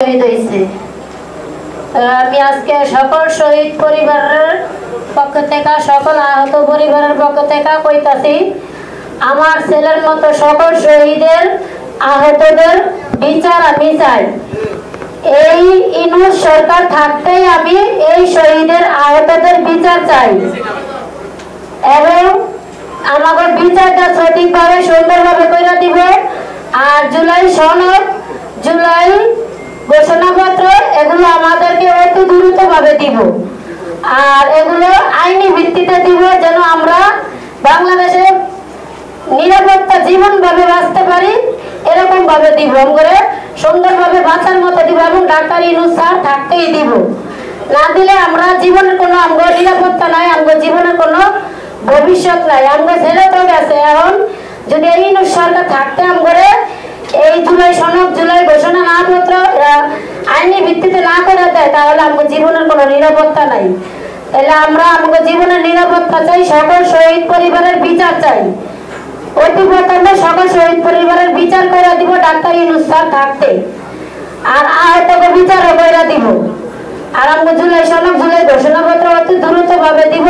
শহীদ হয়েছে। আমি আজকে সকল শহীদ পরিবারের পক্ষ থেকে, সকল আহত পরিবারের পক্ষ থেকে কইতাছি, আমার ছেলের মতো সকল শহীদের আহতদের বিচার আমি চাই। এই ইনুস সরকার থাকতেই আমি এই শহীদের আহতদের বিচার চাই এবং আমাদের বিচারটা সঠিকভাবে সুন্দরভাবে করে দিব। আর জুলাই সনদ, জুলাই ঘোষণাপত্র এগুলো আমাদেরকে অতি দ্রুত ভাবে দিব, আর এগুলো আইনি ভিত্তিতে দিব, যেন আমরা বাংলাদেশে নিরাপত্তা জীবন ভাবে বাঁচতে পারি, এরকম ভাবে দিব, করে সুন্দরভাবে বাঁচার মতো দিব এবং ডাক্তার ইনুস স্যার থাকতেই দিব। না দিলে আমরা জীবনের কোনো আমাদের নিরাপত্তা নাই, আমাদের জীবনের কোনো ভবিষ্যৎ নাই। আমাদের ছেলে তো গেছে, এখন যদি এই ইনুস সরকার থাকতে আমাদের এই জুলাই সনদ, জুলাই ঘোষণা না পত্র আইনি ভিত্তিতে না করে দেয়, তাহলে আমাদের জীবনের কোনো নিরাপত্তা নাই। তাহলে আমরা আমাদের জীবনের নিরাপত্তা চাই, সকল শহীদ পরিবারের বিচার চাই। অতি প্রথমে সকল শহীদ পরিবারের বিচার করে দিব ডাক্তার ইনুস স্যার থাকতে, আর আহতকে বিচারও করে দিব। আর আমাদের জুলাই সনদ, জুলাই ঘোষণাপত্র অতি দ্রুত ভাবে দিব।